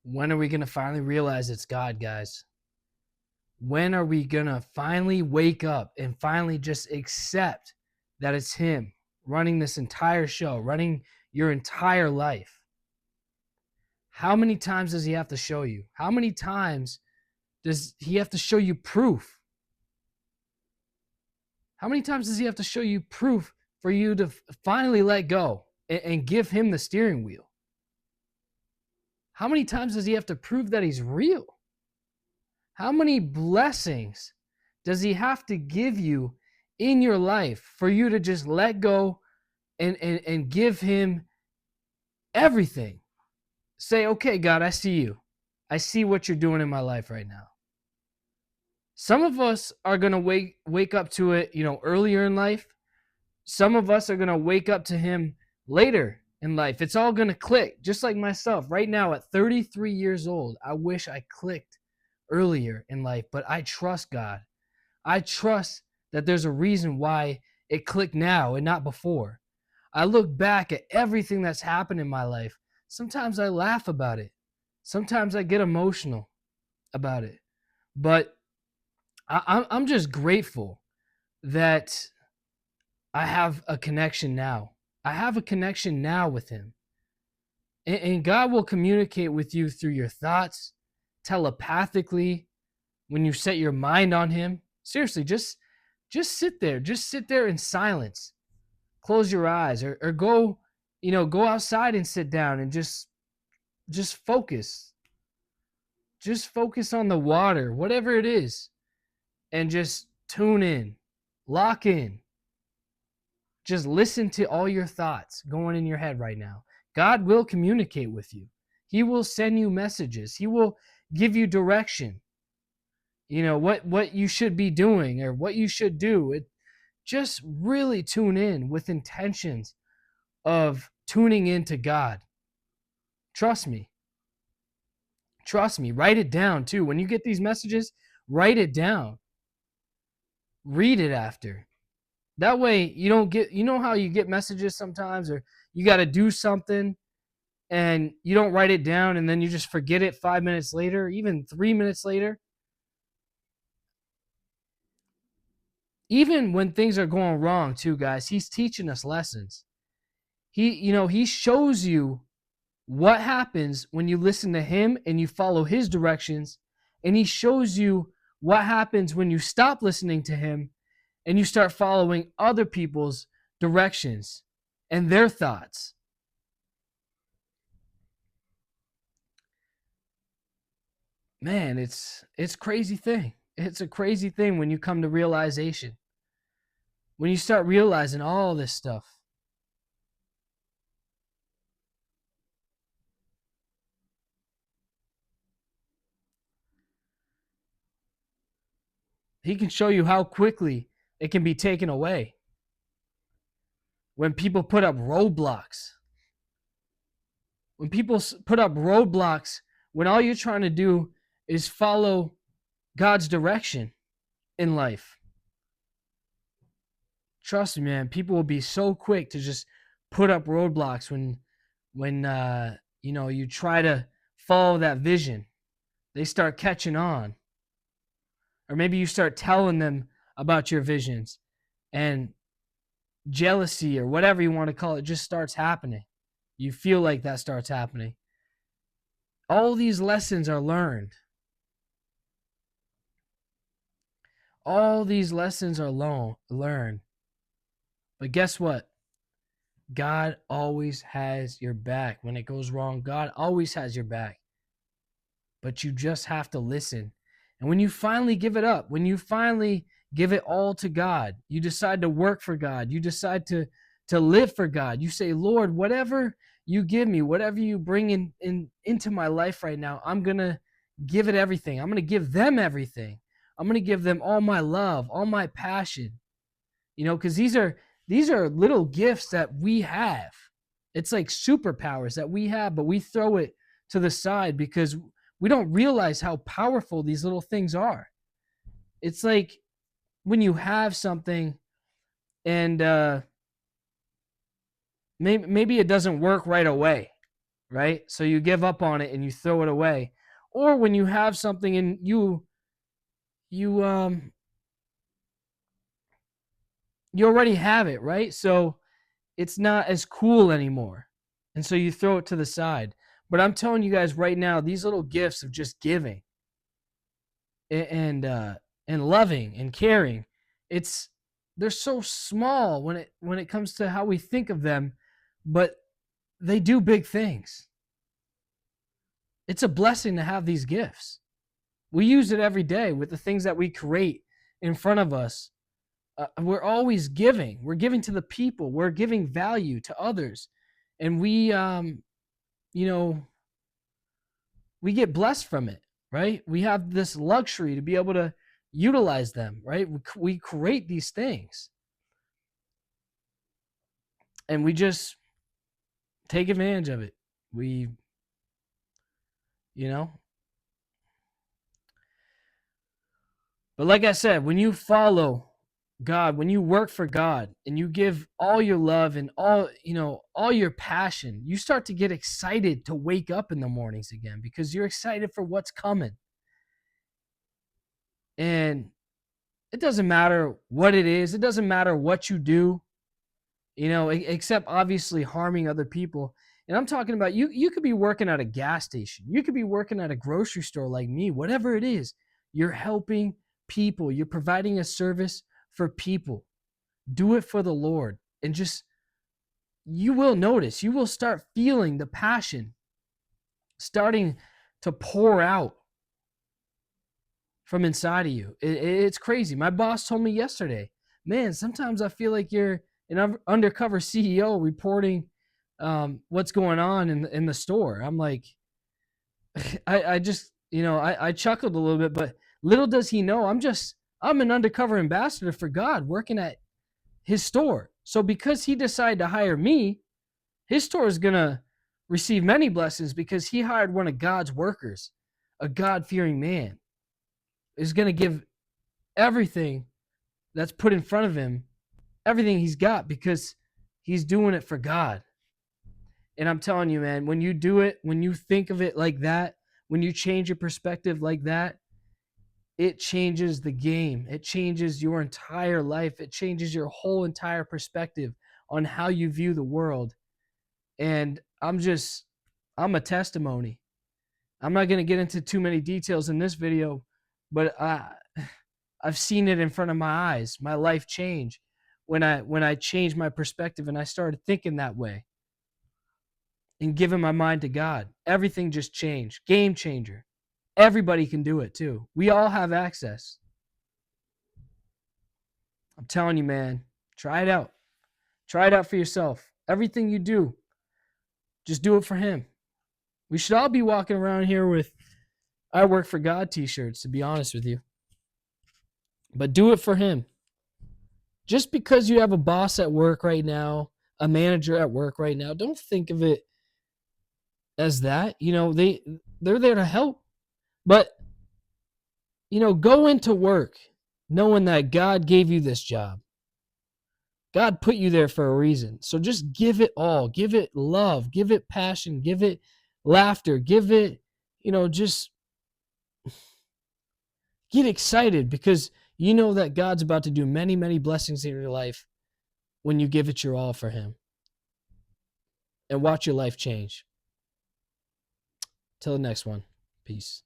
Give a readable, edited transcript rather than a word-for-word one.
When are we going to finally realize it's God, guys? When are we going to finally wake up and finally just accept that it's Him running this entire show, running your entire life? How many times does He have to show you? How many times does He have to show you proof? How many times does He have to show you proof for you to finally let go and give Him the steering wheel? How many times does He have to prove that He's real? How many blessings does He have to give you in your life for you to just let go and give Him everything? Say, okay, God, I see you. I see what you're doing in my life right now. Some of us are going to wake up to it, earlier in life. Some of us are going to wake up to Him later in life. It's all going to click, just like myself. Right now at 33 years old, I wish I clicked earlier in life, but I trust God. I trust that there's a reason why it clicked now and not before. I look back at everything that's happened in my life. Sometimes I laugh about it. Sometimes I get emotional about it. But I'm just grateful that I have a connection now. I have a connection now with Him. And God will communicate with you through your thoughts, telepathically, when you set your mind on Him. Seriously, just sit there. Just sit there in silence. Close your eyes or go, go outside and sit down and just focus. Just focus on the water, whatever it is, and just tune in. Lock in. Just listen to all your thoughts going in your head right now. God will communicate with you. He will send you messages. He will give you direction. What you should be doing or what you should do. Just really tune in with intentions of tuning into God. Trust me. Trust me. Write it down too. When you get these messages, write it down. Read it after. That way you don't get, how you get messages sometimes, or you got to do something and you don't write it down and then you just forget it 5 minutes later, even 3 minutes later. Even when things are going wrong too, guys, He's teaching us lessons. He shows you what happens when you listen to Him and you follow His directions, and He shows you what happens when you stop listening to Him and you start following other people's directions and their thoughts. Man, it's crazy thing. It's a crazy thing when you come to realization. When you start realizing all this stuff. He can show you how quickly it can be taken away. When people put up roadblocks. When people put up roadblocks, when all you're trying to do is follow God's direction in life. Trust me, man, people will be so quick to just put up roadblocks when you try to follow that vision. They start catching on. Or maybe you start telling them about your visions, and jealousy or whatever you want to call it just starts happening. You feel like that starts happening. All these lessons are learned. All these lessons are learned. But guess what? God always has your back. When it goes wrong, God always has your back. But you just have to listen. And when you finally give it up, when you finally give it all to God, you decide to work for God, you decide to live for God, you say, Lord, whatever you give me, whatever you bring into my life right now, I'm going to give it everything. I'm going to give them everything. I'm going to give them all my love, all my passion. Because these are little gifts that we have. It's like superpowers that we have, but we throw it to the side because we don't realize how powerful these little things are. It's like when you have something and maybe it doesn't work right away, right? So you give up on it and you throw it away. Or when you have something and you you already have it, right? So it's not as cool anymore. And so you throw it to the side. But I'm telling you guys right now, these little gifts of just giving and loving and caring, they're so small when it comes to how we think of them, but they do big things. It's a blessing to have these gifts. We use it every day with the things that we create in front of us. We're always giving. We're giving to the people. We're giving value to others, and we we get blessed from it, right? We have this luxury to be able to utilize them, right? We create these things, and we just take advantage of it. We, you know. But like I said, when you follow God, when you work for God and you give all your love and all your passion, you start to get excited to wake up in the mornings again because you're excited for what's coming. And it doesn't matter what it is. It doesn't matter what you do, except obviously harming other people. And I'm talking about you could be working at a gas station. You could be working at a grocery store like me, whatever it is. You're helping people. You're providing a service for people. Do it for the Lord. And just, you will notice, you will start feeling the passion starting to pour out from inside of you. It's crazy. My boss told me yesterday, man, sometimes I feel like you're an undercover CEO reporting what's going on in the store. I'm like, I just, I chuckled a little bit, but little does he know, I'm an undercover ambassador for God working at his store. So because he decided to hire me, his store is going to receive many blessings because he hired one of God's workers, a God-fearing man, is going to give everything that's put in front of him, everything he's got, because he's doing it for God. And I'm telling you, man, when you do it, when you think of it like that, when you change your perspective like that, it changes the game. It changes your entire life. It changes your whole entire perspective on how you view the world. And I'm a testimony. I'm not going to get into too many details in this video, but I've seen it in front of my eyes. My life changed when I changed my perspective and I started thinking that way and giving my mind to God. Everything just changed. Game changer. Everybody can do it too. We all have access. I'm telling you, man, try it out. Try it out for yourself. Everything you do, just do it for him. We should all be walking around here with I Work for God t-shirts, to be honest with you. But do it for him. Just because you have a boss at work right now, a manager at work right now, don't think of it as that. They're there to help. But, go into work knowing that God gave you this job. God put you there for a reason. So just give it all. Give it love. Give it passion. Give it laughter. Give it, just get excited because you know that God's about to do many, many blessings in your life when you give it your all for him. And watch your life change. Till the next one. Peace.